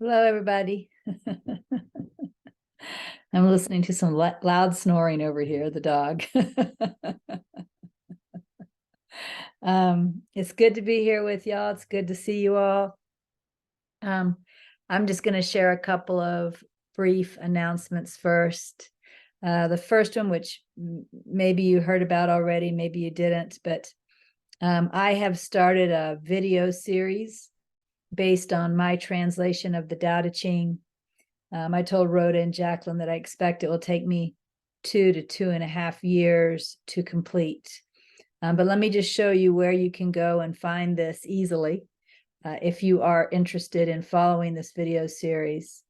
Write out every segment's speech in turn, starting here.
Hello, everybody. I'm listening to some loud snoring over here, the dog. It's good to be here with y'all. It's good to see you all. I'm just going to share a couple of brief announcements first. The first one, which maybe you heard about already, maybe you didn't, but I have started a video series based on my translation of the Tao Te Ching. I told Rhoda and Jacqueline that I expect it will take me 2 to 2.5 years to complete. But let me just show you where you can go and find this easily if you are interested in following this video series.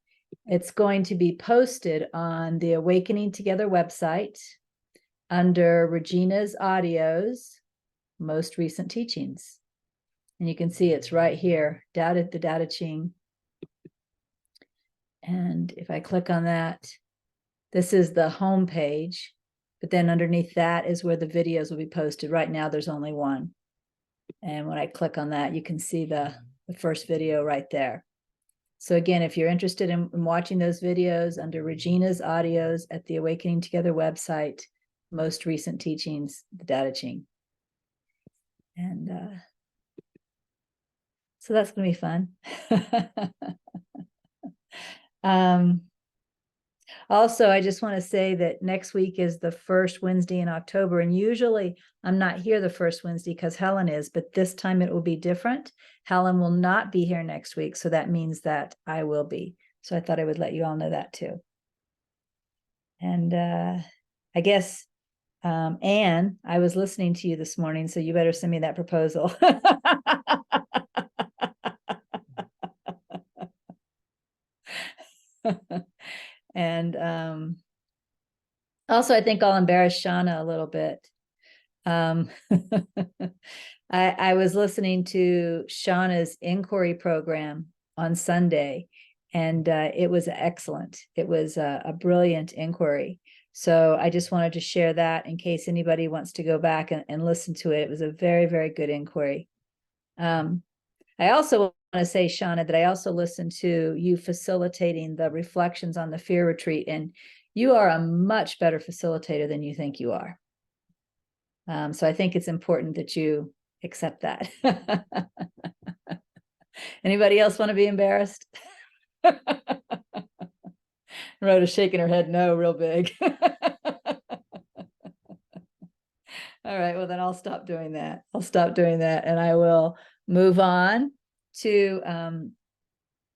It's going to be posted on the Awakening Together website under Regina's audios, most recent teachings. And you can see it's right here, the Tao Te Ching. And if I click on that, this is the home page, but then underneath that is where the videos will be posted. Right now, there's only one. And when I click on that, you can see the first video right there. So again, if you're interested in watching those videos under Regina's audios at the Awakening Together website, most recent teachings, the Tao Te Ching. And so that's going to be fun. Also, I just want to say that next week is the first Wednesday in October, and usually I'm not here the first Wednesday because Helen is, but this time it will be different. Helen will not be here next week, so that means that I will be. So I thought I would let you all know that too. And I guess, Anne, I was listening to you this morning, so you better send me that proposal. And also, I think I'll embarrass Shauna a little bit. I was listening to Shauna's inquiry program on Sunday, and it was excellent. It was a brilliant inquiry. So I just wanted to share that in case anybody wants to go back and listen to it. It was a very, very good inquiry. I also want to say, Shauna, that I also listened to you facilitating the reflections on the fear retreat, and you are a much better facilitator than you think you are. So I think it's important that you accept that. Anybody else want to be embarrassed? Rhoda's shaking her head no real big. All right, well, then I'll stop doing that. I'll stop doing that, and I will move on to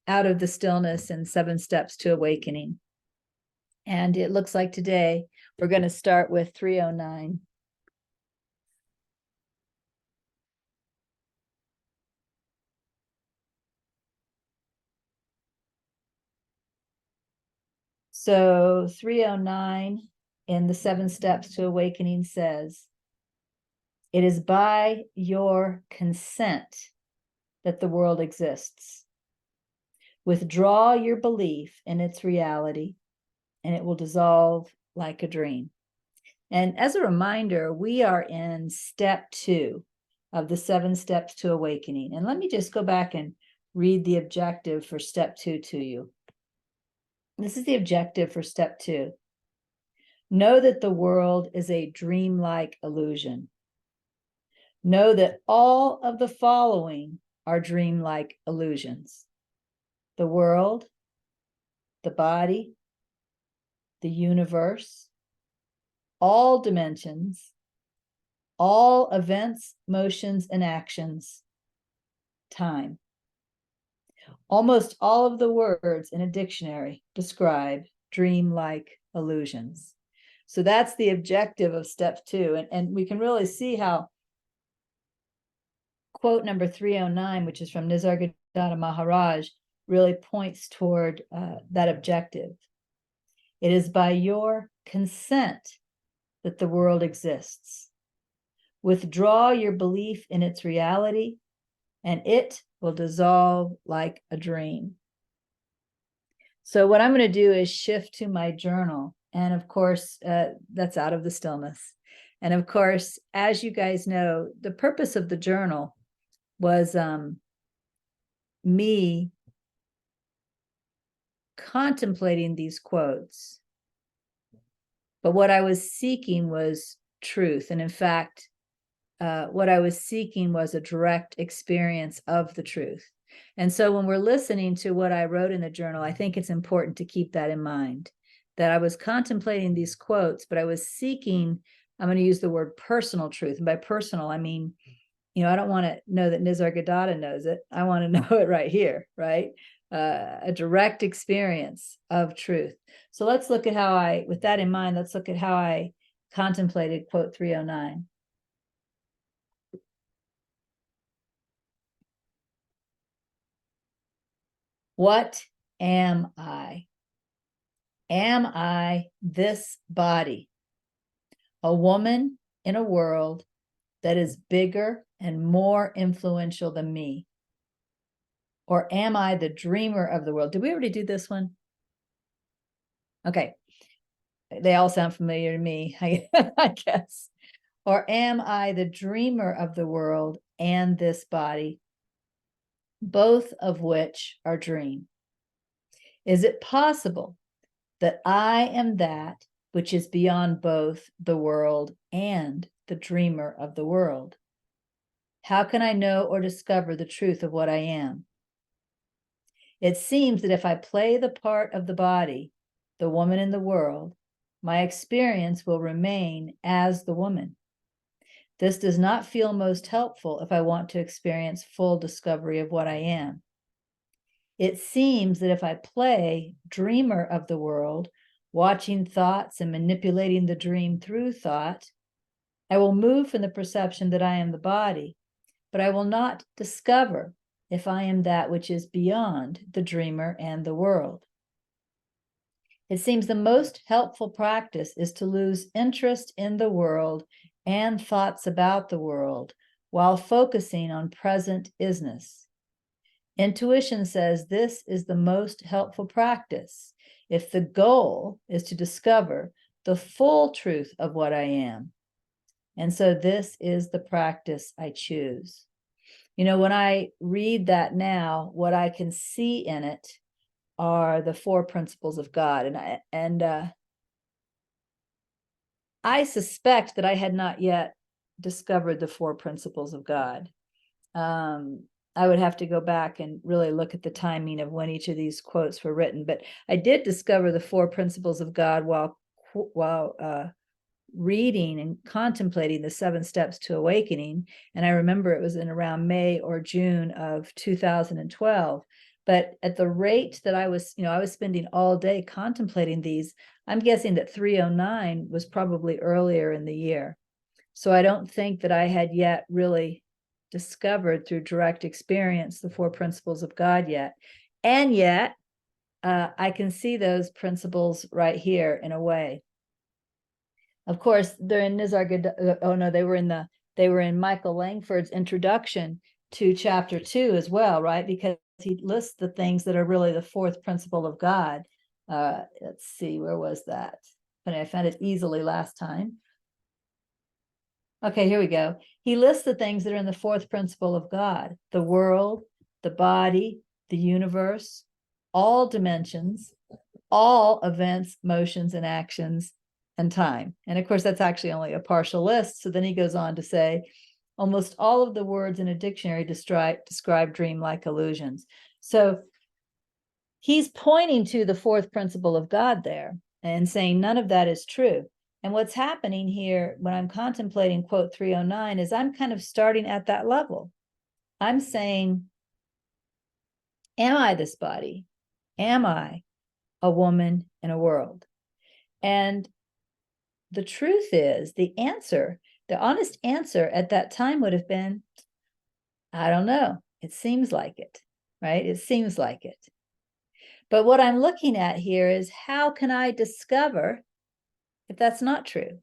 Out of the Stillness and 7 Steps to Awakening. And it looks like today we're going to start with 309. So 309 in the 7 Steps to Awakening says, "It is by your consent that the world exists. Withdraw your belief in its reality, and it will dissolve like a dream." And as a reminder, we are in step 2 of the 7 Steps to Awakening. And let me just go back and read the objective for step 2 to you. This is the objective for step 2. Know that the world is a dreamlike illusion. Know that all of the following are dreamlike illusions: the world, the body, the universe, all dimensions, all events, motions, and actions, time. Almost all of the words in a dictionary describe dreamlike illusions. So that's the objective of step 2. And we can really see how quote number 309, which is from Nisargadatta Maharaj, really points toward that objective. It is by your consent that the world exists. Withdraw your belief in its reality, and it will dissolve like a dream. So what I'm going to do is shift to my journal. And of course, that's Out of the Stillness. And of course, as you guys know, the purpose of the journal was me contemplating these quotes, but what I was seeking was truth. And in fact, what I was seeking was a direct experience of the truth. And so when we're listening to what I wrote in the journal, I think it's important to keep that in mind, that I was contemplating these quotes, but I was seeking, I'm going to use the word personal truth. And by personal, I mean, I don't want to know that Nisargadatta knows it. I want to know it right here, right? A direct experience of truth. So let's look at with that in mind, let's look at how I contemplated quote 309. What am I? Am I this body, a woman in a world that is bigger and more influential than me? Or am I the dreamer of the world? Did we already do this one? Okay. They all sound familiar to me, I guess. Or am I the dreamer of the world and this body, both of which are dream? Is it possible that I am that which is beyond both the world and the dreamer of the world? How can I know or discover the truth of what I am? It seems that if I play the part of the body, the woman in the world, my experience will remain as the woman. This does not feel most helpful if I want to experience full discovery of what I am. It seems that if I play dreamer of the world, watching thoughts and manipulating the dream through thought, I will move from the perception that I am the body, but I will not discover if I am that which is beyond the dreamer and the world. It seems the most helpful practice is to lose interest in the world and thoughts about the world while focusing on present isness. Intuition says this is the most helpful practice if the goal is to discover the full truth of what I am. And so this is the practice I choose. When I read that now, what I can see in it are the four principles of God. And I suspect that I had not yet discovered the four principles of God. I would have to go back and really look at the timing of when each of these quotes were written. But I did discover the four principles of God while reading and contemplating the 7 steps to awakening. And I remember it was in around May or June of 2012. But at the rate that I was spending all day contemplating these, I'm guessing that 309 was probably earlier in the year. So I don't think that I had yet really discovered through direct experience the four principles of God yet. And yet, I can see those principles right here in a way. Of course, they're in Nisargadatta. Oh no, they were in Michael Langford's introduction to chapter 2 as well, right? Because he lists the things that are really the fourth principle of God. Let's see, where was that? But I found it easily last time. Okay, here we go. He lists the things that are in the fourth principle of God: the world, the body, the universe, all dimensions, all events, motions, and actions, and time. And of course, that's actually only a partial list. So then he goes on to say, almost all of the words in a dictionary describe dreamlike illusions. So he's pointing to the fourth principle of God there and saying none of that is true. And what's happening here when I'm contemplating quote 309 is I'm kind of starting at that level. I'm saying, am I this body? Am I a woman in a world? And the truth is, the honest answer at that time would have been, I don't know. It seems like it, right? It seems like it. But what I'm looking at here is, how can I discover if that's not true,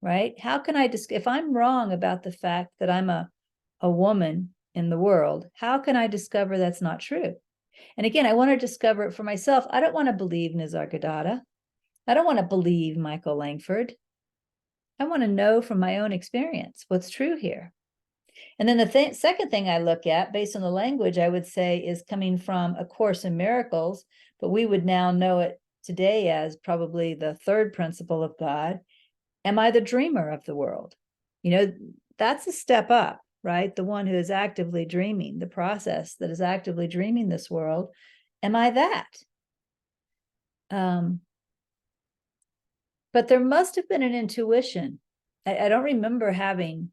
right? How can I if I'm wrong about the fact that I'm a woman in the world, how can I discover that's not true? And again, I want to discover it for myself. I don't want to believe Nisargadatta. I don't want to believe Michael Langford. I want to know from my own experience what's true here. And then the second thing I look at, based on the language, I would say is coming from A Course in Miracles, but we would now know it today as probably the third principle of God. Am I the dreamer of the world? You know, that's a step up, right? The one who is actively dreaming, the process that is actively dreaming this world. Am I that? But there must have been an intuition. I don't remember having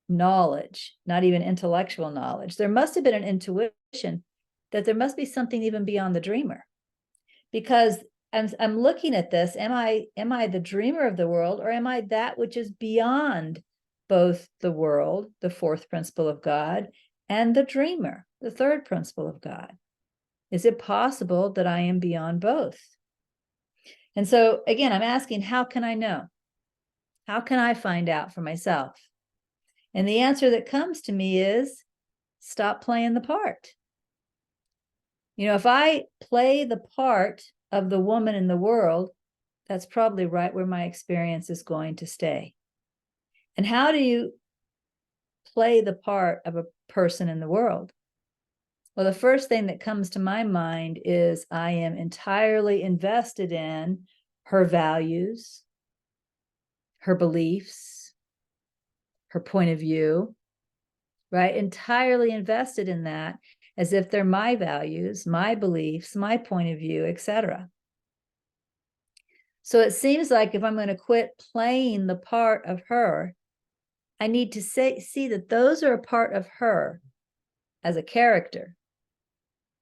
knowledge, not even intellectual knowledge. There must have been an intuition that there must be something even beyond the dreamer. Because I'm looking at this, am I the dreamer of the world, or am I that which is beyond both the world, the fourth principle of God, and the dreamer, the third principle of God? Is it possible that I am beyond both? And so again, I'm asking, how can I know? How can I find out for myself? And the answer that comes to me is stop playing the part. You know, if I play the part of the woman in the world, that's probably right where my experience is going to stay. And how do you play the part of a person in the world? Well, the first thing that comes to my mind is I am entirely invested in her values, her beliefs, her point of view, right? Entirely invested in that as if they're my values, my beliefs, my point of view, etc. So it seems like if I'm going to quit playing the part of her, I need to see that those are a part of her as a character,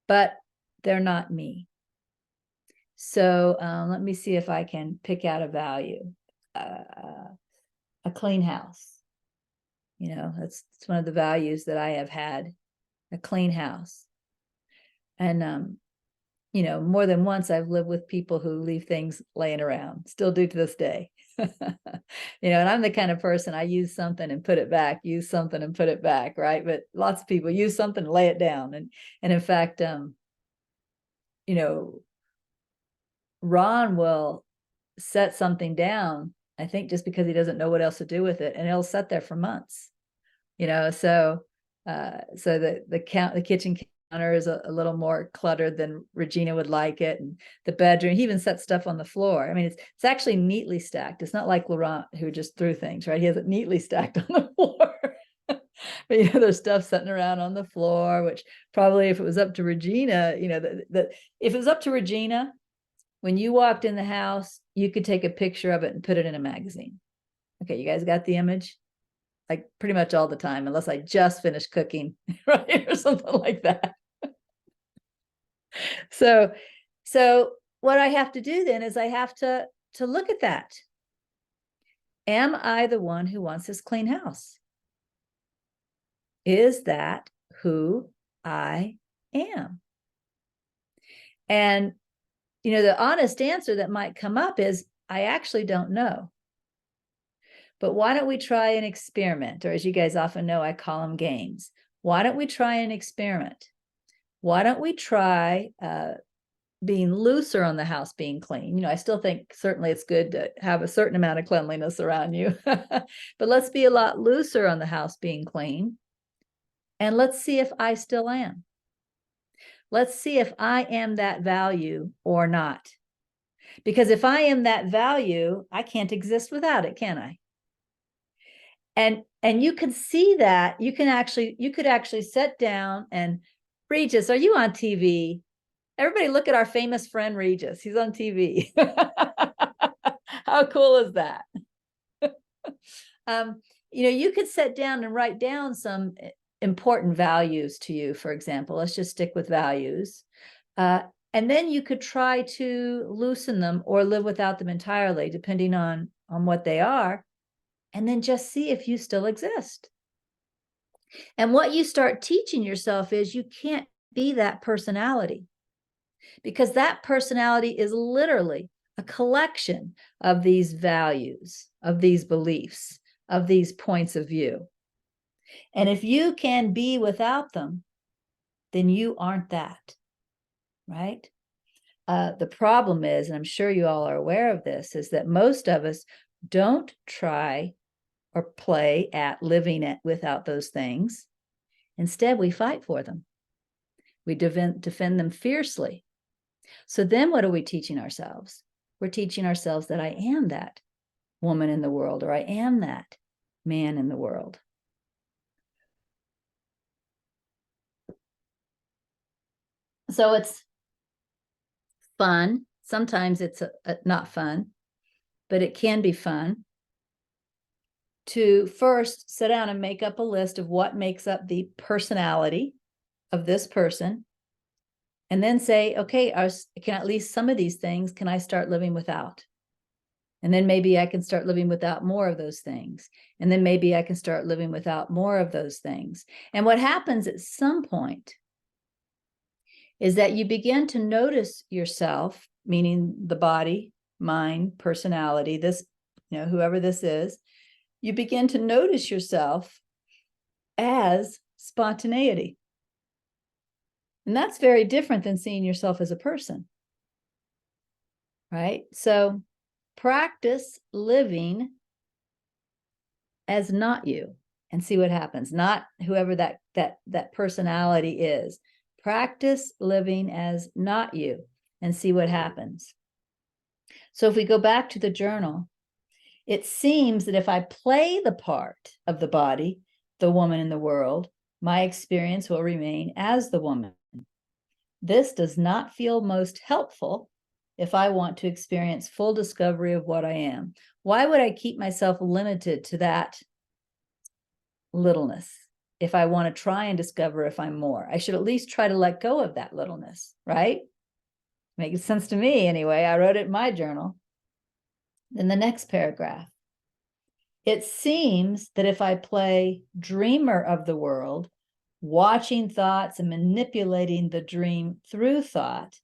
but they're not me. So let me see if I can pick out a value. A clean house. You know, it's one of the values that I have had, a clean house. And, you know, more than once I've lived with people who leave things laying around, still do to this day. You know, and I'm the kind of person, I use something and put it back, use something and put it back, right? But lots of people use something and lay it down. And in fact, you know, Ron will set something down, I think just because he doesn't know what else to do with it, and it'll sit there for months, you know. So the kitchen counter is a little more cluttered than Regina would like it, and the bedroom, he even sets stuff on the floor. I mean, it's actually neatly stacked. It's not like Laurent who just threw things, right? He has it neatly stacked on the floor. But you know, there's stuff sitting around on the floor, which probably if it was up to Regina, you know, if it was up to Regina, when you walked in the house, you could take a picture of it and put it in a magazine. Okay, you guys got the image? Like pretty much all the time, unless I just finished cooking, right? Or something like that. So what I have to do then is I have to look at that. Am I the one who wants this clean house? Is that who I am? And, you know, the honest answer that might come up is, I actually don't know. But why don't we try an experiment? Or as you guys often know, I call them games. Why don't we try an experiment? Why don't we try being looser on the house being clean? You know, I still think certainly it's good to have a certain amount of cleanliness around you. But let's be a lot looser on the house being clean. And let's see if I still am. Let's see if I am that value or not. Because if I am that value, I can't exist without it, can I? And you can see that. You could actually sit down and, Regis, are you on TV? Everybody look at our famous friend Regis. He's on TV. How cool is that? You know, you could sit down and write down some important values to you, for example. Let's just stick with values. And then you could try to loosen them or live without them entirely, depending on what they are. And then just see if you still exist. And what you start teaching yourself is you can't be that personality, because that personality is literally a collection of these values, of these beliefs, of these points of view. And if you can be without them, then you aren't that, right? The problem is, and I'm sure you all are aware of this, is that most of us don't try or play at living it without those things. Instead, we fight for them. We defend them fiercely. So then what are we teaching ourselves? We're teaching ourselves that I am that woman in the world, or I am that man in the world. So it's fun. Sometimes it's not fun, but it can be fun to first sit down and make up a list of what makes up the personality of this person. And then say, okay, can at least some of these things, can I start living without? And then maybe I can start living without more of those things. And then maybe I can start living without more of those things. And what happens at some point is that you begin to notice yourself, meaning the body, mind, personality, this, whoever this is, you begin to notice yourself as spontaneity. And that's very different than seeing yourself as a person, right? So practice living as not you and see what happens. Not whoever that personality is. Practice living as not you and see what happens. So if we go back to the journal, it seems that if I play the part of the body, the woman in the world, my experience will remain as the woman. This does not feel most helpful if I want to experience full discovery of what I am. Why would I keep myself limited to that littleness if I want to try and discover if I'm more? I should at least try to let go of that littleness, right? Makes sense to me anyway. I wrote it in my journal. In the next paragraph, it seems that if I play dreamer of the world, watching thoughts and manipulating the dream through thought,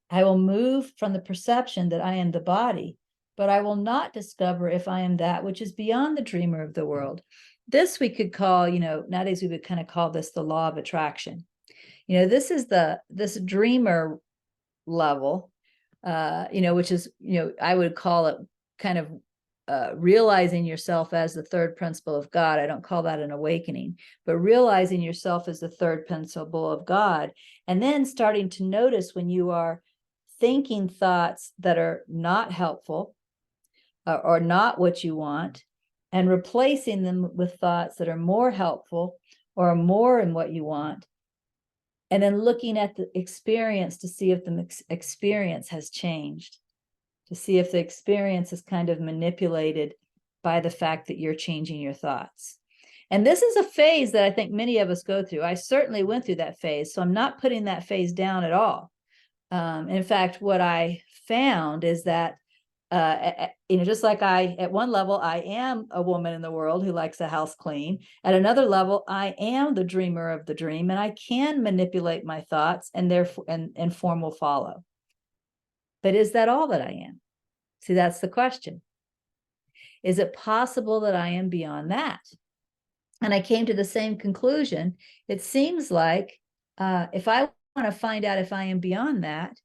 I will move from the perception that I am the body, but I will not discover if I am that which is beyond the dreamer of the world. This we could call, nowadays we would kind of call this the law of attraction. This is this dreamer level, which is, I would call it kind of realizing yourself as the third principle of God. I don't call that an awakening, but realizing yourself as the third principle of God, and then starting to notice when you are thinking thoughts that are not helpful or not what you want, and replacing them with thoughts that are more helpful or more in what you want, and then looking at the experience to see if the experience has changed, to see if the experience is kind of manipulated by the fact that you're changing your thoughts. And this is a phase that I think many of us go through. I certainly went through that phase, so I'm not putting that phase down at all. In fact, what I found is that, just like at one level, I am a woman in the world who likes a house clean. At another level, I am the dreamer of the dream, and I can manipulate my thoughts, and therefore, and form will follow. But is that all that I am? See, that's the question. Is it possible that I am beyond that? And I came to the same conclusion. It seems like if I want to find out if I am beyond that,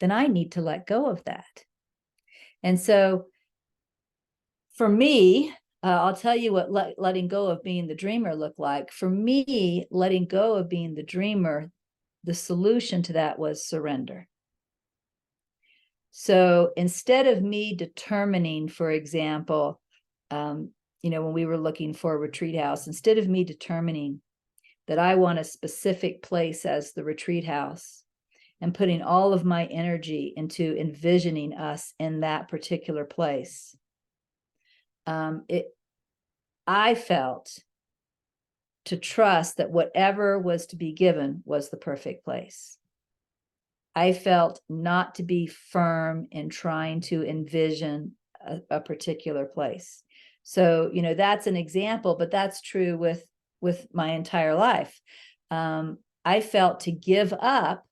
then I need to let go of that. And so for me, I'll tell you what letting go of being the dreamer looked like. For me, letting go of being the dreamer, the solution to that was surrender. So instead of me determining, for example, when we were looking for a retreat house, instead of me determining that I want a specific place as the retreat house and putting all of my energy into envisioning us in that particular place, I felt to trust that whatever was to be given was the perfect place. I felt not to be firm in trying to envision a particular place. So, that's an example, but that's true with my entire life. I felt to give up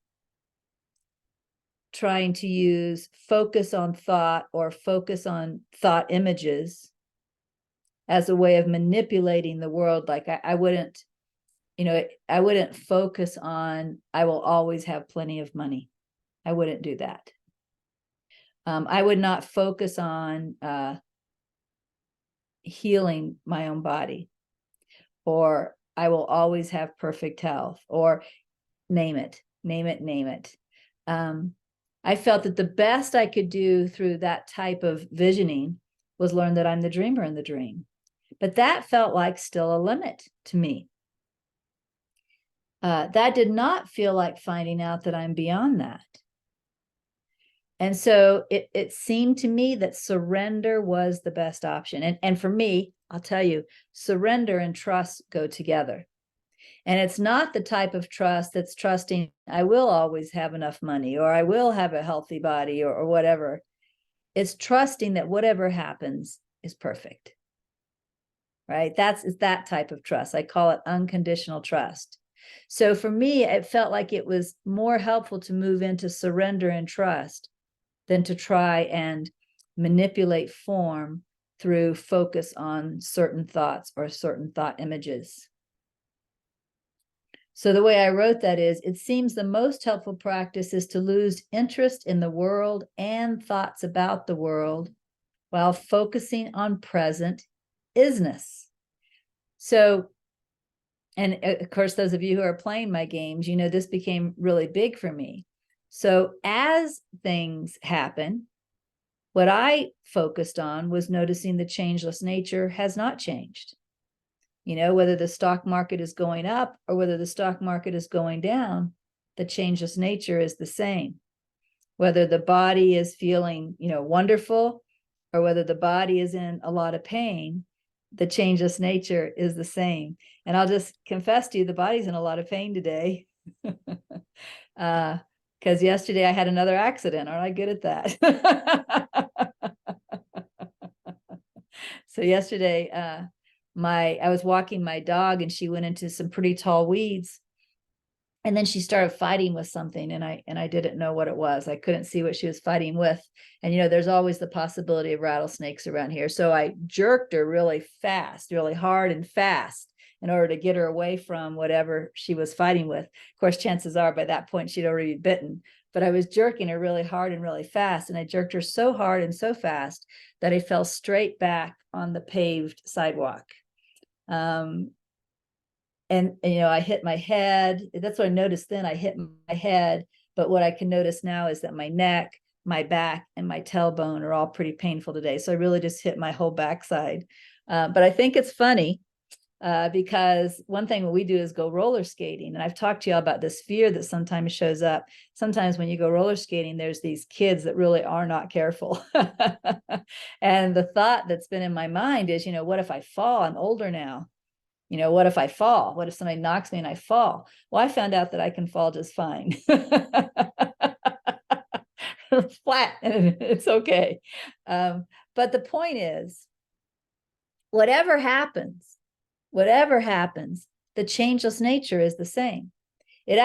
trying to use focus on thought or focus on thought images as a way of manipulating the world. Like I wouldn't focus on, I will always have plenty of money. I wouldn't do that. I would not focus on healing my own body, or I will always have perfect health, or name it. I felt that the best I could do through that type of visioning was learn that I'm the dreamer in the dream. But that felt like still a limit to me. That did not feel like finding out that I'm beyond that. And so it seemed to me that surrender was the best option. And for me, I'll tell you, surrender and trust go together. And it's not the type of trust that's trusting I will always have enough money, or I will have a healthy body, or whatever. It's trusting that whatever happens is perfect. Right? It's that type of trust. I call it unconditional trust. So for me, it felt like it was more helpful to move into surrender and trust than to try and manipulate form through focus on certain thoughts or certain thought images. So the way I wrote that is, it seems the most helpful practice is to lose interest in the world and thoughts about the world while focusing on present isness. So, and of course, those of you who are playing my games, you know, this became really big for me. So as things happen, what I focused on was noticing the changeless nature has not changed. You know, whether the stock market is going up or whether the stock market is going down, the changeless nature is the same. Whether the body is feeling, you know, wonderful, or whether the body is in a lot of pain, the changeless nature is the same. And I'll just confess to you, the body's in a lot of pain today. Because yesterday I had another accident. Aren't I good at that? So yesterday, I was walking my dog and she went into some pretty tall weeds. And then she started fighting with something, and I didn't know what it was. I couldn't see what she was fighting with. And, you know, there's always the possibility of rattlesnakes around here. So I jerked her really fast, really hard and fast, in order to get her away from whatever she was fighting with. Of course, chances are by that point she'd already been bitten, but I was jerking her really hard and really fast. And I jerked her so hard and so fast that I fell straight back on the paved sidewalk. And, you know, I hit my head. That's what I noticed then. I hit my head. But what I can notice now is that my neck, my back, and my tailbone are all pretty painful today. So I really just hit my whole backside. But I think it's funny because one thing we do is go roller skating. And I've talked to you all about this fear that sometimes shows up. Sometimes when you go roller skating, there's these kids that really are not careful. And the thought that's been in my mind is, you know, what if I fall? I'm older now. You know, what if I fall? What if somebody knocks me and I fall? Well, I found out that I can fall just fine. Flat, and it's okay. But the point is, whatever happens, the changeless nature is the same. It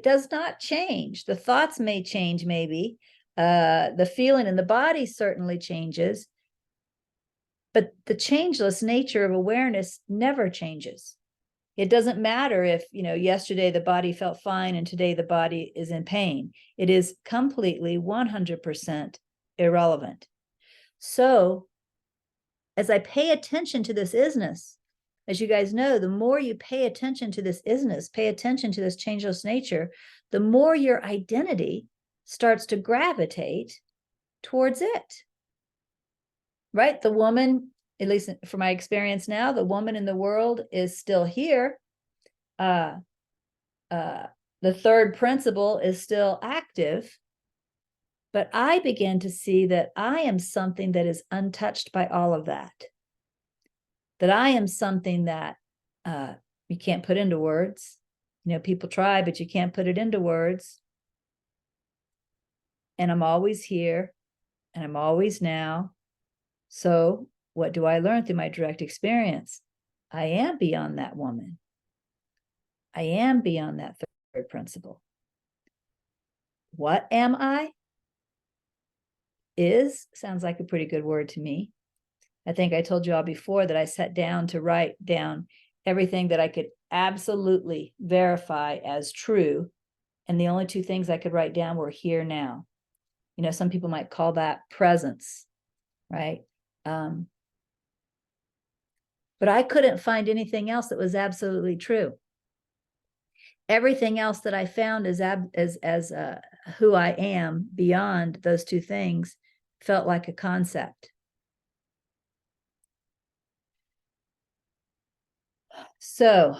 does not change. The thoughts may change, maybe. The feeling in the body certainly changes. But the changeless nature of awareness never changes. It doesn't matter if, you know, yesterday the body felt fine and today the body is in pain. It is completely 100% irrelevant. So as I pay attention to this isness, as you guys know, the more you pay attention to this isness, pay attention to this changeless nature, the more your identity starts to gravitate towards it. Right? The woman, at least from my experience now, the woman in the world is still here. The third principle is still active. But I begin to see that I am something that is untouched by all of that. That I am something that you can't put into words. You know, people try, but you can't put it into words. And I'm always here, and I'm always now. So what do I learn through my direct experience? I am beyond that woman. I am beyond that third principle. What am I? Sounds like a pretty good word to me. I think I told you all before that I sat down to write down everything that I could absolutely verify as true. And the only two things I could write down were here now. You know, some people might call that presence, right? But I couldn't find anything else that was absolutely true. Everything else that I found as who I am beyond those two things felt like a concept. So,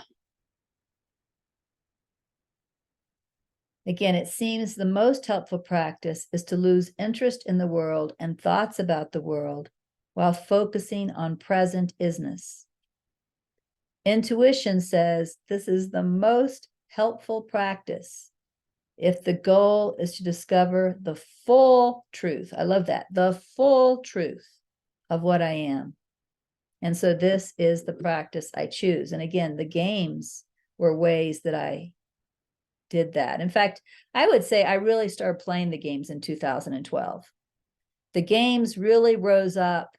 again, it seems the most helpful practice is to lose interest in the world and thoughts about the world while focusing on present isness. Intuition says this is the most helpful practice if the goal is to discover the full truth. I love that, the full truth of what I am. And so this is the practice I choose. And again, the games were ways that I did that. In fact, I would say I really started playing the games in 2012. The games really rose up.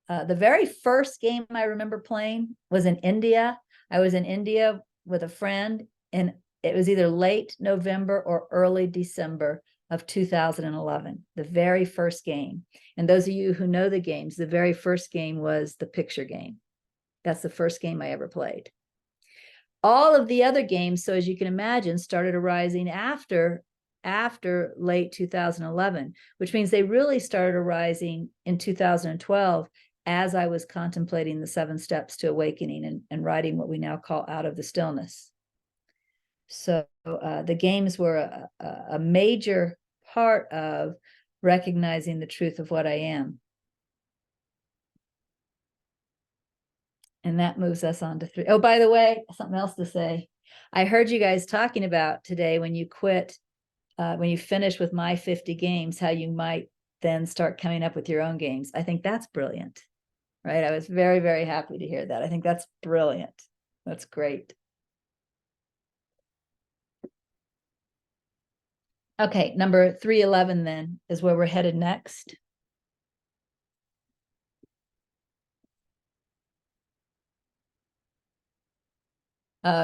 The very first game I remember playing was in India. I was in India with a friend, and it was either late November or early December of 2011, the very first game. And those of you who know the games, the very first game was the picture game. That's the first game I ever played. All of the other games, so as you can imagine, started arising after late 2011, which means they really started arising in 2012 as I was contemplating the 7 steps to awakening and writing what we now call Out of the Stillness. So the games were a major part of recognizing the truth of what I am. And that moves us on to 3. Oh, by the way, something else to say. I heard you guys talking about today when you quit, when you finish with my 50 games, how you might then start coming up with your own games. I think that's brilliant, right? I was very, very happy to hear that. I think that's brilliant. That's great. Okay, number 311 then is where we're headed next.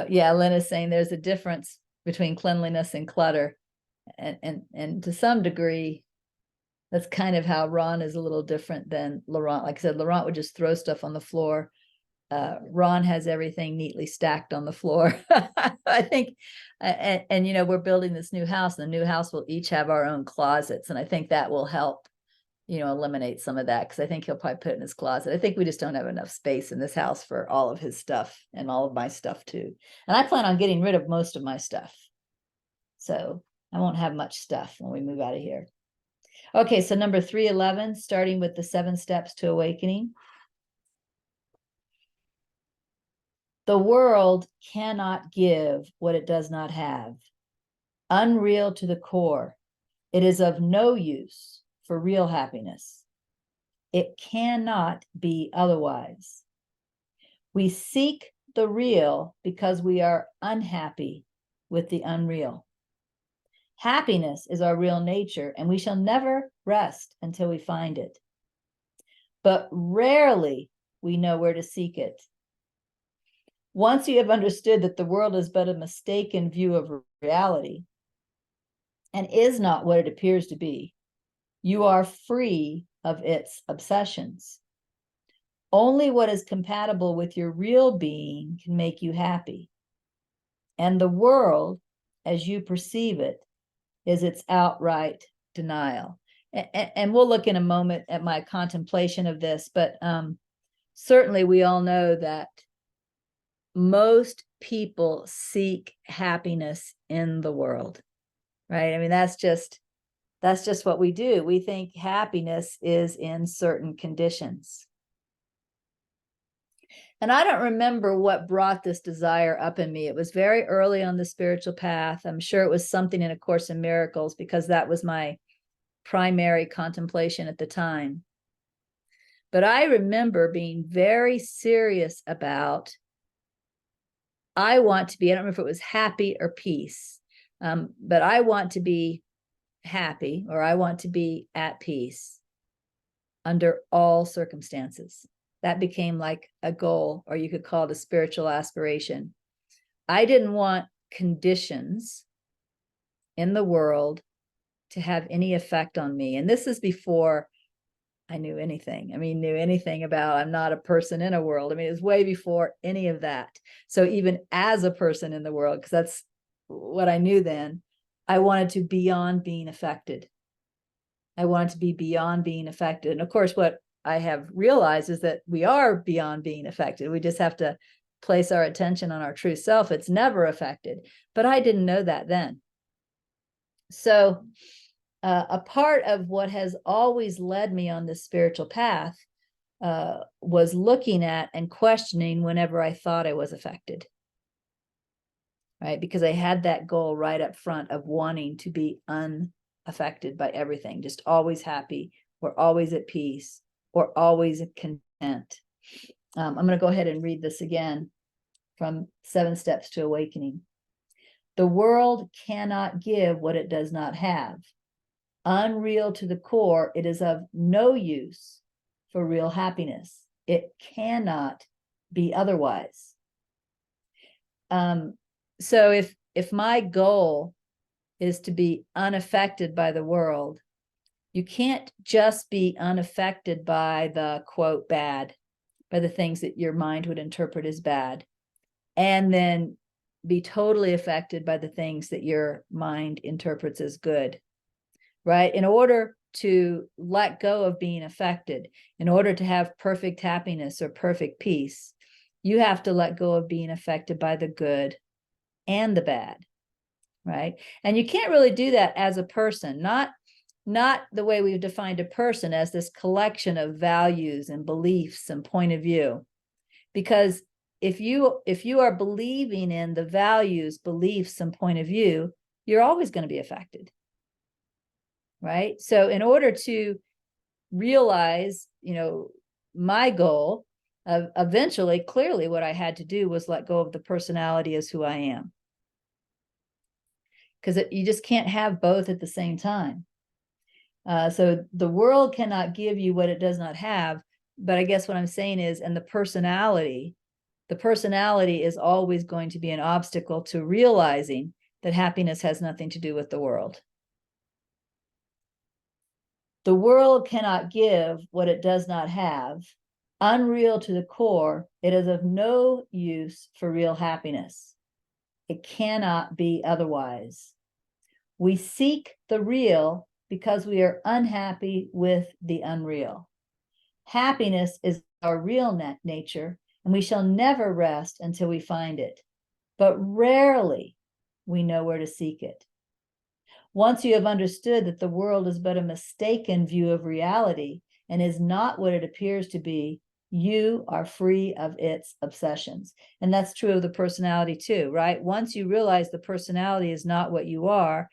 Yeah, Lynn is saying there's a difference between cleanliness and clutter. And to some degree, that's kind of how Ron is a little different than Laurent. Like I said, Laurent would just throw stuff on the floor. Ron has everything neatly stacked on the floor. I think, and you know, we're building this new house. The new house will each have our own closets. And I think that will help, you know, eliminate some of that, because I think he'll probably put it in his closet. I think we just don't have enough space in this house for all of his stuff and all of my stuff too. And I plan on getting rid of most of my stuff. So I won't have much stuff when we move out of here. Okay, so number 311, starting with the 7 steps to awakening. The world cannot give what it does not have. Unreal to the core, it is of no use for real happiness. It cannot be otherwise. We seek the real because we are unhappy with the unreal. Happiness is our real nature, and we shall never rest until we find it. But rarely we know where to seek it. Once you have understood that the world is but a mistaken view of reality and is not what it appears to be, you are free of its obsessions. Only what is compatible with your real being can make you happy. And the world, as you perceive it, is its outright denial. And we'll look in a moment at my contemplation of this, but certainly we all know that most people seek happiness in the world, right? I mean, that's just what we do. We think happiness is in certain conditions. And I don't remember what brought this desire up in me. It was very early on the spiritual path. I'm sure it was something in A Course in Miracles, because that was my primary contemplation at the time. But I remember being very serious about, I want to be, I don't remember if it was happy or peace, but I want to be happy, or I want to be at peace under all circumstances. That became like a goal, or you could call it a spiritual aspiration. I didn't want conditions in the world to have any effect on me. And this is before I knew anything. I mean, knew anything about I'm not a person in a world. I mean, it was way before any of that. So even as a person in the world, because that's what I knew then, I wanted to beyond being affected. I wanted to be beyond being affected. And of course, what I have realized is that we are beyond being affected. We just have to place our attention on our true self. It's never affected. But I didn't know that then. So a part of what has always led me on this spiritual path was looking at and questioning whenever I thought I was affected, right? Because I had that goal right up front of wanting to be unaffected by everything, just always happy, or always at peace, or always content. I'm going to go ahead and read this again from 7 Steps to Awakening. The world cannot give what it does not have. Unreal to the core, it is of no use for real happiness. It cannot be otherwise. So if my goal is to be unaffected by the world, you can't just be unaffected by the quote bad, by the things that your mind would interpret as bad, and then be totally affected by the things that your mind interprets as good. Right? In order to let go of being affected, in order to have perfect happiness or perfect peace, you have to let go of being affected by the good and the bad, right? And you can't really do that as a person, not the way we've defined a person as this collection of values and beliefs and point of view. Because if you are believing in the values, beliefs, and point of view, you're always going to be affected. Right? So in order to realize, my goal of eventually, clearly what I had to do was let go of the personality as who I am. Because you just can't have both at the same time. So the world cannot give you what it does not have. But I guess what I'm saying is, and the personality is always going to be an obstacle to realizing that happiness has nothing to do with the world. The world cannot give what it does not have. Unreal to the core, it is of no use for real happiness. It cannot be otherwise. We seek the real because we are unhappy with the unreal. Happiness is our real nature, and we shall never rest until we find it. But rarely we know where to seek it. Once you have understood that the world is but a mistaken view of reality and is not what it appears to be, you are free of its obsessions. And that's true of the personality too, right? Once you realize the personality is not what you are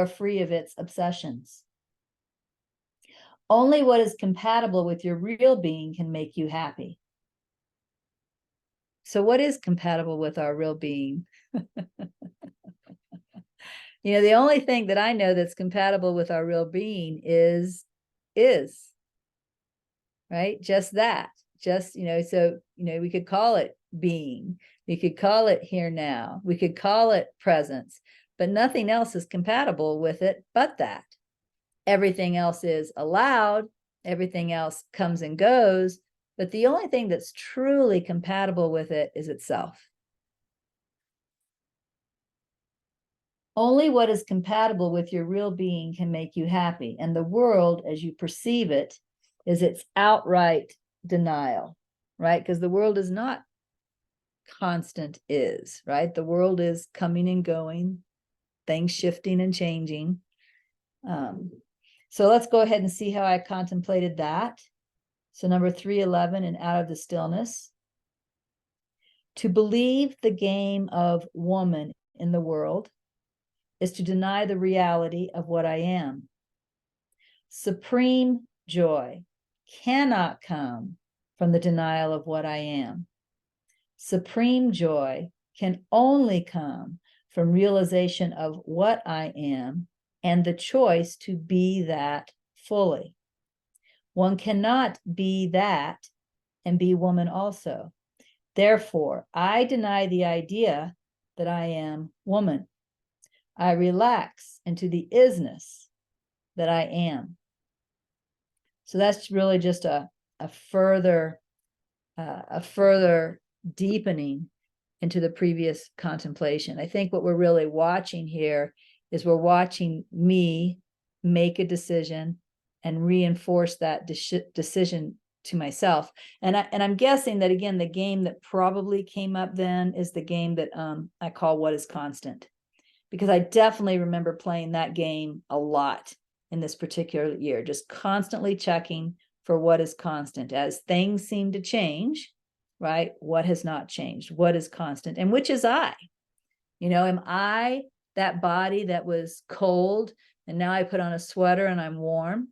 free of its obsessions. Only what is compatible with your real being can make you happy. So what is compatible with our real being? The only thing that I know that's compatible with our real being is, right? Just that, so, we could call it being, we could call it here now, we could call it presence, but nothing else is compatible with it but that. Everything else is allowed, everything else comes and goes, but the only thing that's truly compatible with it is itself. Only what is compatible with your real being can make you happy. And the world, as you perceive it, is its outright denial, right? Because the world is not constant is, right? The world is coming and going, things shifting and changing. So let's go ahead and see how I contemplated that. So number 311, and out of the stillness. To believe the game of woman in the world is to deny the reality of what I am. Supreme joy cannot come from the denial of what I am. Supreme joy can only come from realization of what I am and the choice to be that fully. One cannot be that and be woman also. Therefore, I deny the idea that I am woman. I relax into the isness that I am. So that's really just a further deepening into the previous contemplation. I think what we're really watching here is we're watching me make a decision and reinforce that decision to myself. And I'm guessing that, again, the game that probably came up then is the game that I call What is Constant, because I definitely remember playing that game a lot in this particular year, just constantly checking for what is constant as things seem to change, right? What has not changed? What is constant? And which is I? Am I that body that was cold and now I put on a sweater and I'm warm?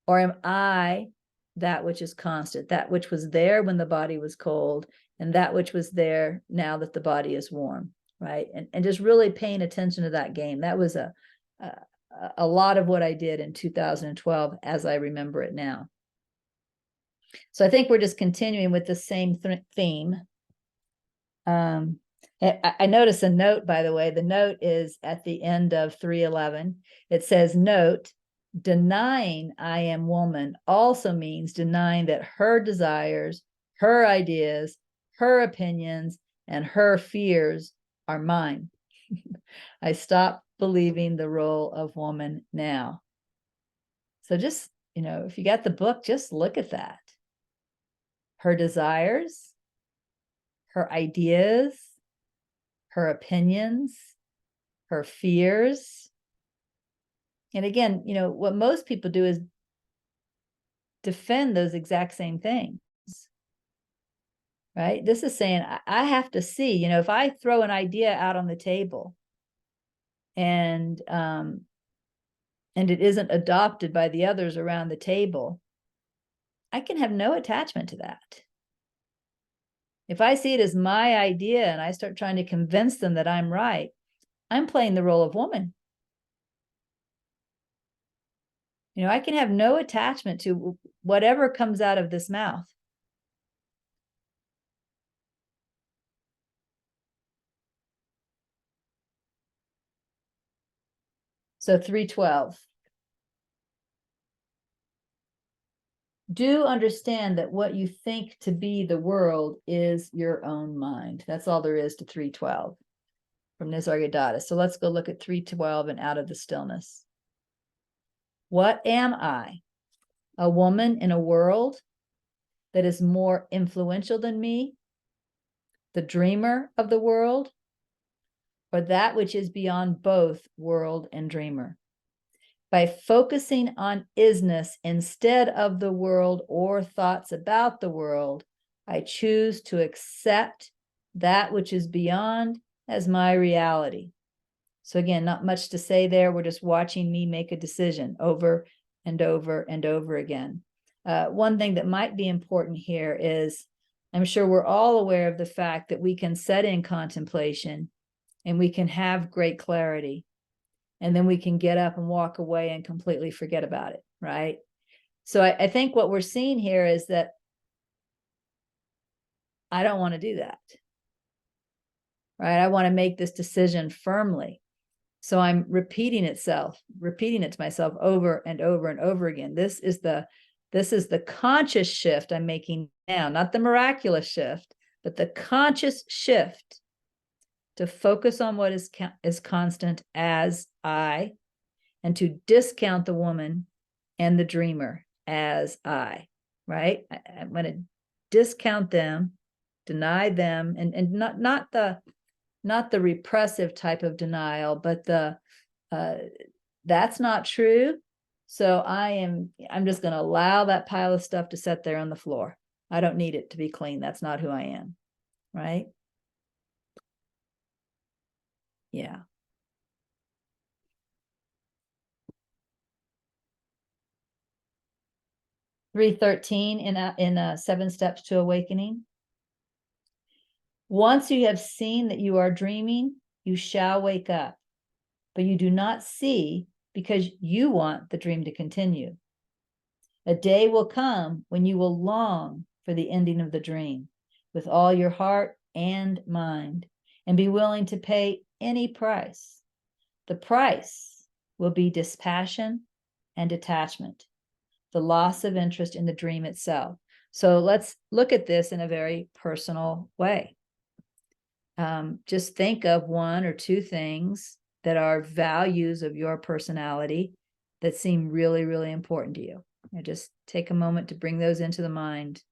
Or am I that which is constant, that which was there when the body was cold and that which was there now that the body is warm, right? And just really paying attention to that game. That was a lot of what I did in 2012 as I remember it now. So I think we're just continuing with the same theme. I noticed a note, by the way. The note is at the end of 311. It says, note, denying I am woman also means denying that her desires, her ideas, her opinions, and her fears are mine. I stop believing the role of woman now. So just, if you got the book, just look at that. Her desires, her ideas, her opinions, her fears. And again, what most people do is defend those exact same things, right? This is saying, I have to see, if I throw an idea out on the table and it isn't adopted by the others around the table, I can have no attachment to that. If I see it as my idea and I start trying to convince them that I'm right, I'm playing the role of woman. I can have no attachment to whatever comes out of this mouth. So 312. Do understand that what you think to be the world is your own mind. That's all there is to 312 from Nisargadatta. So let's go look at 312 and Out of the Stillness. What am I? A woman in a world that is more influential than me? The dreamer of the world? Or that which is beyond both world and dreamer? By focusing on isness instead of the world or thoughts about the world, I choose to accept that which is beyond as my reality. So again, not much to say there. We're just watching me make a decision over and over and over again. One thing that might be important here is, I'm sure we're all aware of the fact that we can set in contemplation and we can have great clarity. And then we can get up and walk away and completely forget about it, right? So I think what we're seeing here is that I don't want to do that, right? I want to make this decision firmly. So I'm repeating it to myself over and over and over again. This is the conscious shift I'm making now, not the miraculous shift, but the conscious shift to focus on what is constant as I, and to discount the woman and the dreamer as I, right? I'm going to discount them, deny them, and not the repressive type of denial, but that's not true. So I'm just going to allow that pile of stuff to sit there on the floor. I don't need it to be clean. That's not who I am, right? Yeah. (313) in 7 Steps to Awakening. Once you have seen that you are dreaming, you shall wake up, but you do not see because you want the dream to continue. A day will come when you will long for the ending of the dream with all your heart and mind, and be willing to pay any price. The price will be dispassion and detachment. the loss of interest in the dream itself. So let's look at this in a very personal way. Just think of one or two things that are values of your personality that seem really, really important to you. And just take a moment to bring those into the mind.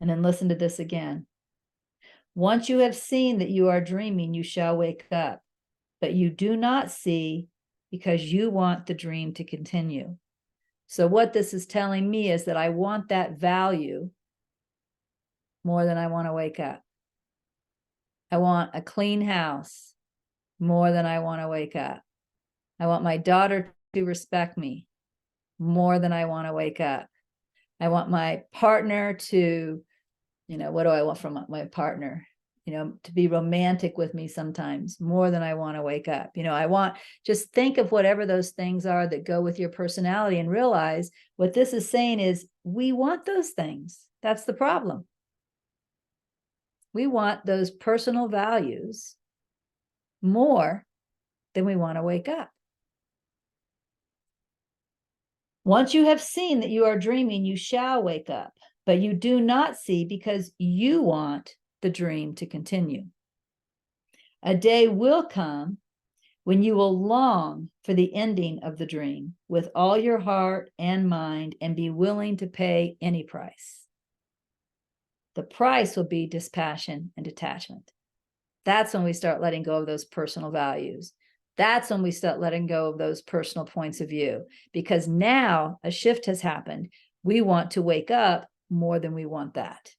And then listen to this again. Once you have seen that you are dreaming, you shall wake up, but you do not see because you want the dream to continue. So what this is telling me is that I want that value more than I want to wake up. I want a clean house more than I want to wake up. I want my daughter to respect me more than I want to wake up. I want my partner to, what do I want from my partner? To be romantic with me sometimes more than I want to wake up. Just think of whatever those things are that go with your personality and realize what this is saying is we want those things. That's the problem. We want those personal values more than we want to wake up. Once you have seen that you are dreaming, you shall wake up, but you do not see because you want the dream to continue. A day will come when you will long for the ending of the dream with all your heart and mind and be willing to pay any price. The price will be dispassion and detachment. That's when we start letting go of those personal values. That's when we start letting go of those personal points of view, because now a shift has happened. We want to wake up more than we want that.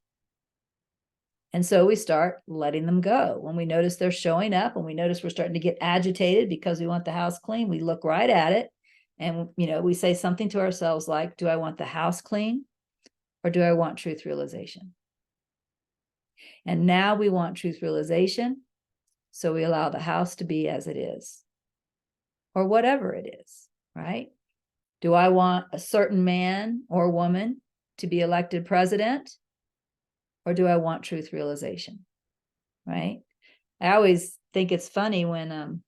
And so we start letting them go. When we notice they're showing up, when we notice we're starting to get agitated because we want the house clean, we look right at it. And, we say something to ourselves like, do I want the house clean or do I want truth realization? And now we want truth realization. So we allow the house to be as it is, or whatever it is, right? Do I want a certain man or woman to be elected president? Or do I want truth realization, right? I always think it's funny when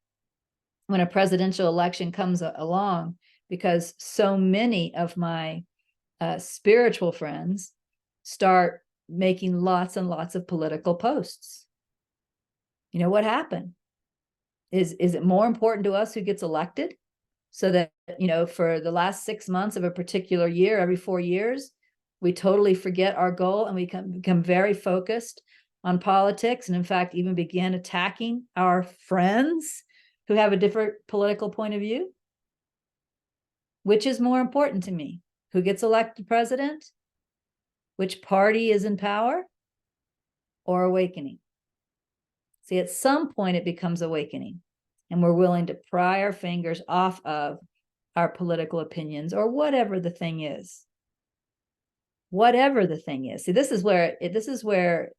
a presidential election comes along, because so many of my spiritual friends start making lots and lots of political posts. What happened? Is it more important to us who gets elected? So that, for the last 6 months of a particular year, every 4 years, we totally forget our goal and we become very focused on politics. And in fact, even begin attacking our friends who have a different political point of view. Which is more important to me? Who gets elected president? Which party is in power? Or awakening? See, at some point it becomes awakening, and we're willing to pry our fingers off of our political opinions or whatever the thing is. Whatever the thing is. See, this is where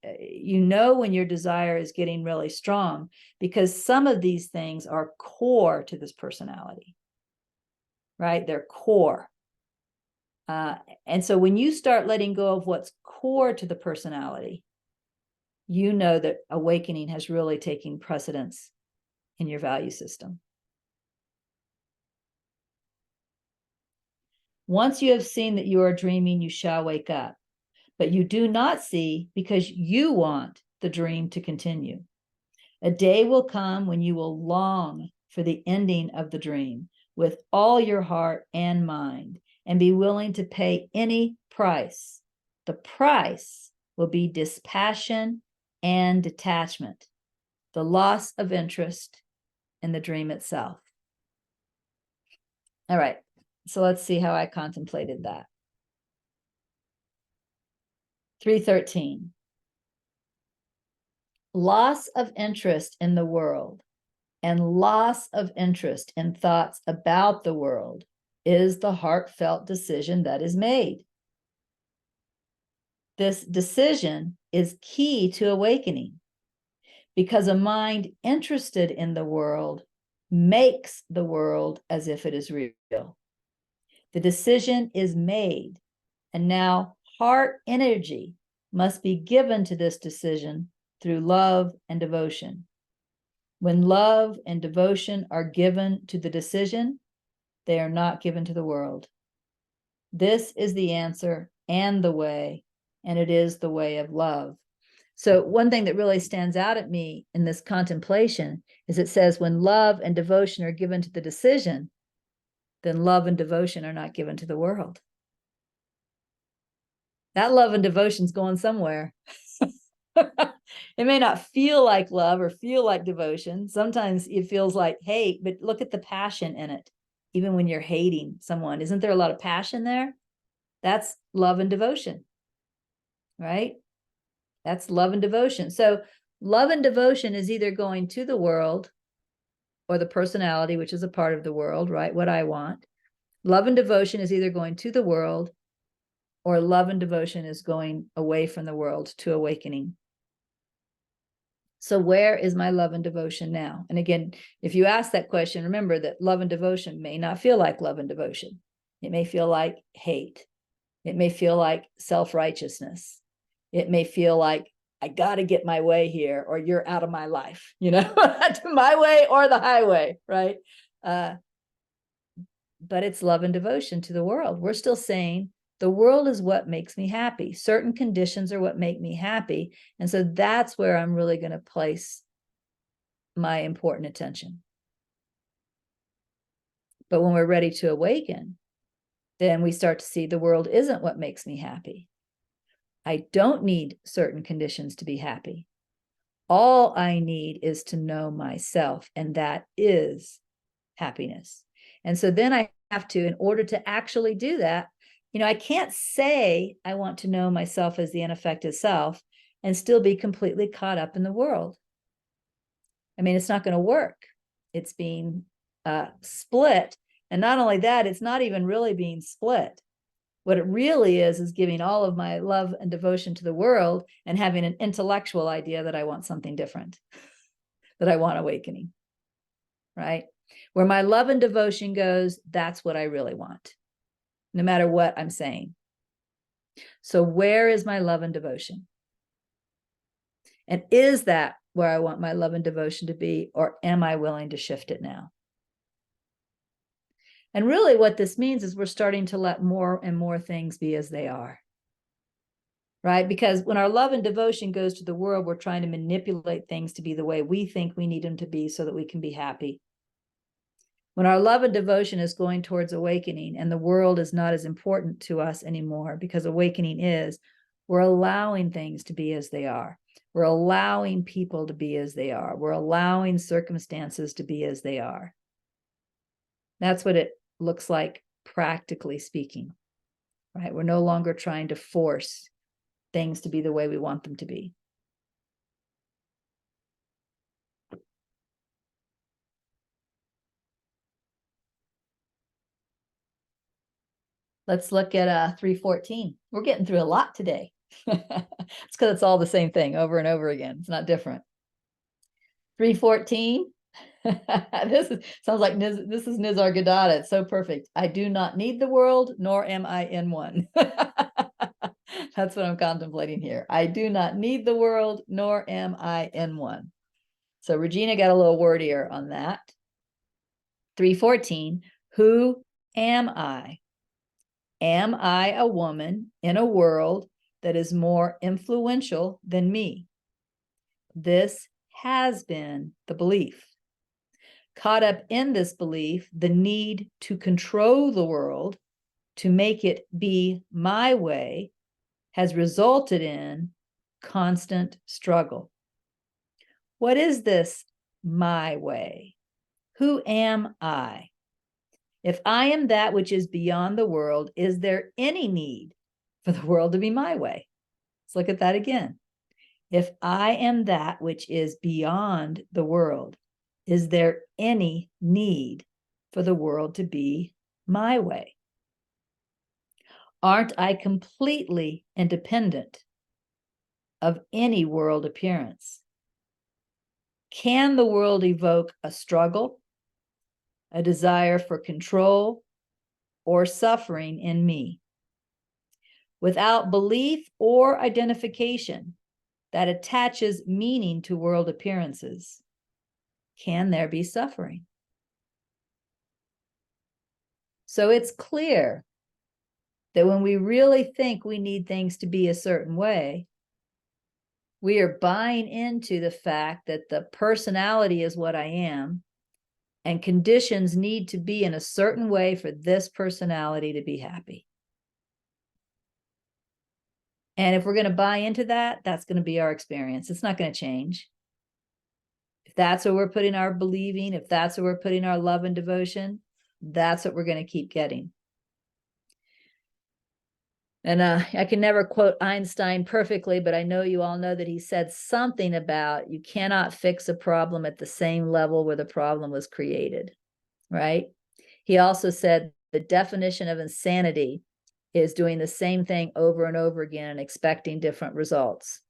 when your desire is getting really strong, because some of these things are core to this personality, right? They're core. And so when you start letting go of what's core to the personality, that awakening has really taken precedence in your value system. Once you have seen that you are dreaming, you shall wake up, but you do not see because you want the dream to continue. A day will come when you will long for the ending of the dream with all your heart and mind and be willing to pay any price. The price will be dispassion and detachment, the loss of interest in the dream itself. All right. So let's see how I contemplated that. 313. Loss of interest in the world and loss of interest in thoughts about the world is the heartfelt decision that is made. This decision is key to awakening, because a mind interested in the world makes the world as if it is real. The decision is made, and now heart energy must be given to this decision through love and devotion. When love and devotion are given to the decision, they are not given to the world. This is the answer and the way, and it is the way of love. So one thing that really stands out at me in this contemplation is it says, when love and devotion are given to the decision, then love and devotion are not given to the world. That love and devotion is going somewhere. It may not feel like love or feel like devotion. Sometimes it feels like hate, but look at the passion in it. Even when you're hating someone, isn't there a lot of passion there? That's love and devotion, right? That's love and devotion. So love and devotion is either going to the world or the personality, which is a part of the world, right? What I want. Love and devotion is either going to the world, or love and devotion is going away from the world to awakening. So where is my love and devotion now? And again, if you ask that question, remember that love and devotion may not feel like love and devotion. It may feel like hate. It may feel like self-righteousness. It may feel like, I got to get my way here, or you're out of my life, to my way or the highway, right? But it's love and devotion to the world. We're still saying the world is what makes me happy. Certain conditions are what make me happy. And so that's where I'm really going to place my important attention. But when we're ready to awaken, then we start to see the world isn't what makes me happy. I don't need certain conditions to be happy. All I need is to know myself, and that is happiness. And so then I have to, in order to actually do that, I can't say I want to know myself as the unaffected self and still be completely caught up in the world. I mean, it's not going to work. It's being split. And not only that, it's not even really being split. What it really is giving all of my love and devotion to the world and having an intellectual idea that I want something different, that I want awakening, right? Where my love and devotion goes, that's what I really want, no matter what I'm saying. So where is my love and devotion? And is that where I want my love and devotion to be, or am I willing to shift it now? And really what this means is we're starting to let more and more things be as they are, right? Because when our love and devotion goes to the world, we're trying to manipulate things to be the way we think we need them to be so that we can be happy. When our love and devotion is going towards awakening and the world is not as important to us anymore, because awakening is, we're allowing things to be as they are. We're allowing people to be as they are. We're allowing circumstances to be as they are. That's what it looks like, practically speaking, right? We're no longer trying to force things to be the way we want them to be. Let's look at 314. We're getting through a lot today. It's because it's all the same thing over and over again. It's not different. 314. Sounds like this is Nisargadatta. It's so perfect. I do not need the world, nor am I in one. That's what I'm contemplating here. I do not need the world, nor am I in one. So Regina got a little wordier on that. 314, who am I? Am I a woman in a world that is more influential than me? This has been the belief. Caught up in this belief, the need to control the world, to make it be my way, has resulted in constant struggle. What is this my way? Who am I? If I am that which is beyond the world, is there any need for the world to be my way? Let's look at that again. If I am that which is beyond the world, is there any need for the world to be my way? Aren't I completely independent of any world appearance? Can the world evoke a struggle, a desire for control, or suffering in me? Without belief or identification that attaches meaning to world appearances, can there be suffering? So it's clear that when we really think we need things to be a certain way, we are buying into the fact that the personality is what I am, and conditions need to be in a certain way for this personality to be happy. And if we're going to buy into that, that's going to be our experience. It's not going to change. If that's where we're putting our believing, if that's where we're putting our love and devotion, that's what we're going to keep getting. And I can never quote Einstein perfectly, but I know you all know that he said something about you cannot fix a problem at the same level where the problem was created, right? He also said the definition of insanity is doing the same thing over and over again and expecting different results.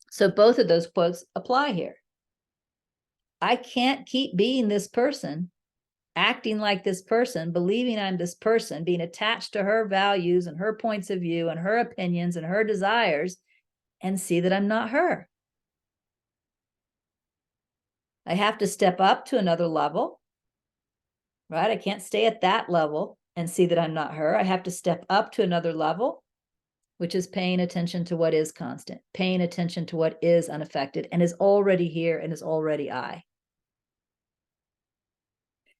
So both of those quotes apply here. I can't keep being this person, acting like this person, believing I'm this person, being attached to her values and her points of view and her opinions and her desires, and see that I'm not her. I have to step up to another level, right? I can't stay at that level and see that I'm not her. I have to step up to another level, which is paying attention to what is constant, paying attention to what is unaffected and is already here and is already I.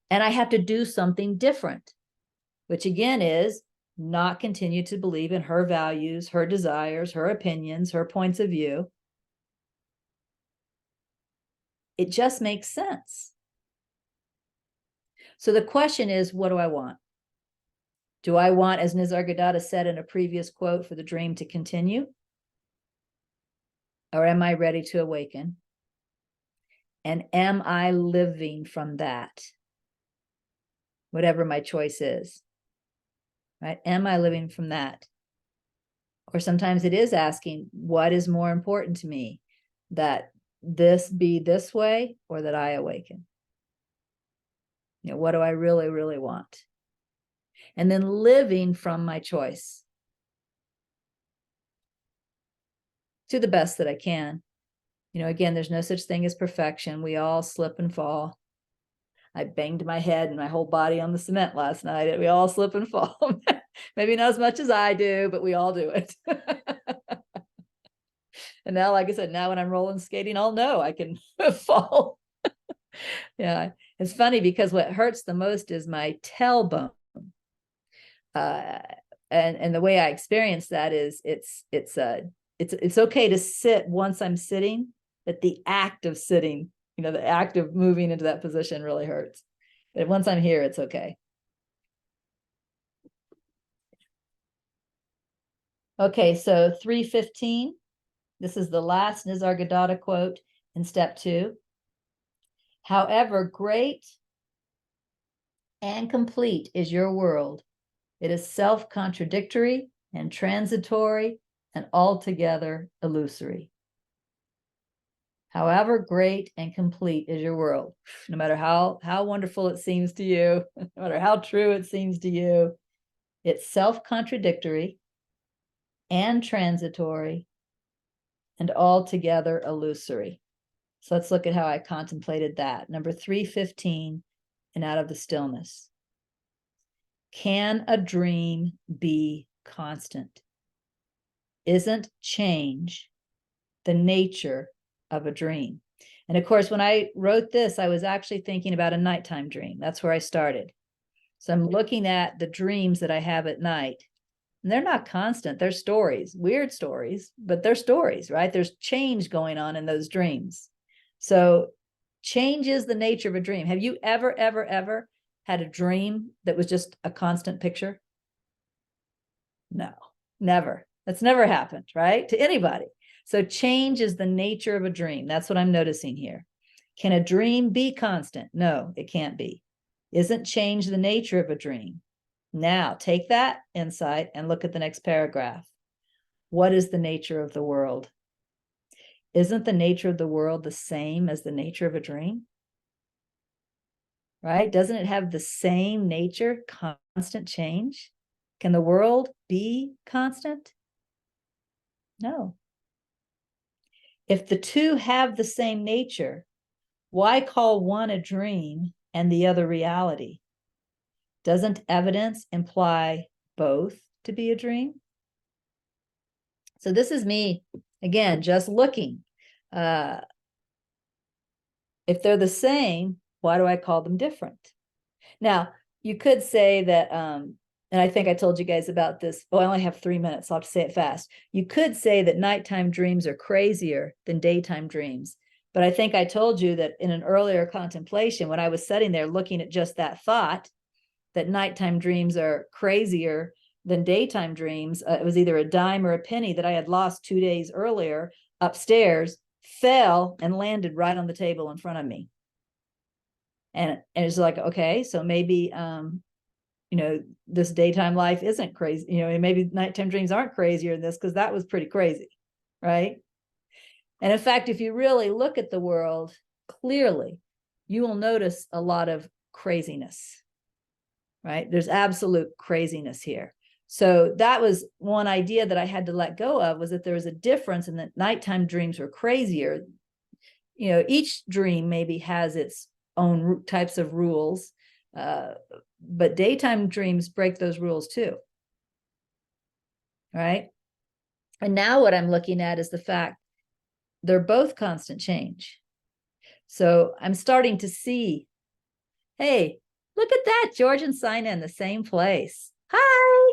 And I have to do something different, which again is not continue to believe in her values, her desires, her opinions, her points of view. It just makes sense. So the question is, what do I want? Do I want, as Nisargadatta said in a previous quote, for the dream to continue? Or am I ready to awaken? And am I living from that? Whatever my choice is, right? Am I living from that? Or sometimes it is asking, what is more important to me? That this be this way or that I awaken? You know, what do I really, really want? And then living from my choice to the best that I can. You know, again, there's no such thing as perfection. We all slip and fall. I banged my head and my whole body on the cement last night. We all slip and fall. Maybe not as much as I do, but we all do it. And now, like I said, now when I'm roller skating, I'll know I can fall. Yeah, it's funny because what hurts the most is my tailbone. And the way I experience that is it's okay to sit once I'm sitting, but the act of sitting, you know, the act of moving into that position really hurts. But once I'm here, it's okay. Okay, so 3:15. This is the last Nisargadatta quote in step 2. However great and complete is your world, it is self-contradictory and transitory and altogether illusory. However great and complete is your world, no matter how wonderful it seems to you, no matter how true it seems to you, it's self-contradictory and transitory and altogether illusory. So let's look at how I contemplated that. Number 3:15, and out of the stillness. Can a dream be constant? Isn't change the nature of a dream? And of course, when I wrote this, I was actually thinking about a nighttime dream. That's where I started. So I'm looking at the dreams that I have at night. And they're not constant. They're stories, weird stories, but they're stories, right? There's change going on in those dreams. So change is the nature of a dream. Have you ever had a dream that was just a constant picture? No, never. That's never happened, right? To anybody. So change is the nature of a dream. That's what I'm noticing here. Can a dream be constant? No, it can't be. Isn't change the nature of a dream? Now take that insight and look at the next paragraph. What is the nature of the world? Isn't the nature of the world the same as the nature of a dream? Right? Doesn't it have the same nature, constant change? Can the world be constant? No. If the two have the same nature, Why call one a dream and the other reality? Doesn't evidence imply both to be a dream? So this is me, again, just looking. If they're the same, why do I call them different? Now, you could say that, and I think I told you guys about this. Oh, I only have 3 minutes, so I'll have to say it fast. You could say that nighttime dreams are crazier than daytime dreams. But I think I told you that in an earlier contemplation, when I was sitting there looking at just that thought, that nighttime dreams are crazier than daytime dreams, it was either a dime or a penny that I had lost 2 days earlier upstairs, fell and landed right on the table in front of me. And it's like, okay, so maybe, this daytime life isn't crazy. Maybe nighttime dreams aren't crazier than this, because that was pretty crazy, right? And in fact, if you really look at the world clearly, you will notice a lot of craziness, right? There's absolute craziness here. So that was one idea that I had to let go of, was that there was a difference, and that nighttime dreams were crazier. Each dream maybe has its own types of rules, but daytime dreams break those rules too, right? And now what I'm looking at is the fact they're both constant change. So I'm starting to see, hey, look at that, George and Sina in the same place. Hi.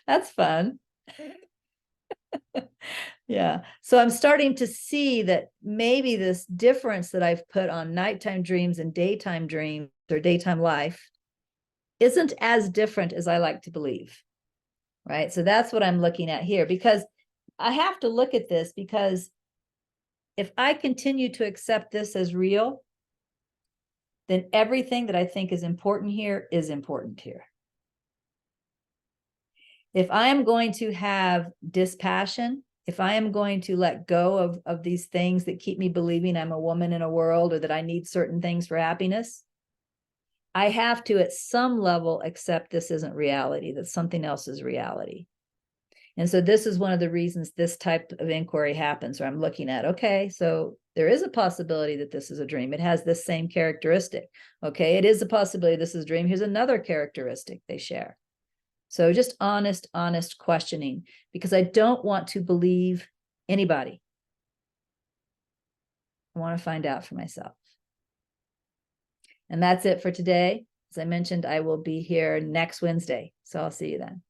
That's fun. Yeah. So I'm starting to see that maybe this difference that I've put on nighttime dreams and daytime dreams, or daytime life, isn't as different as I like to believe, right? So that's what I'm looking at here, because I have to look at this, because if I continue to accept this as real, then everything that I think is important here is important here. If I am going to have dispassion, if I am going to let go of these things that keep me believing I'm a woman in a world, or that I need certain things for happiness, I have to, at some level, accept this isn't reality, that something else is reality. And so this is one of the reasons this type of inquiry happens, where I'm looking at, okay, so there is a possibility that this is a dream. It has this same characteristic. Okay, it is a possibility this is a dream. Here's another characteristic they share. So just honest questioning, because I don't want to believe anybody. I want to find out for myself. And that's it for today. As I mentioned, I will be here next Wednesday. So I'll see you then.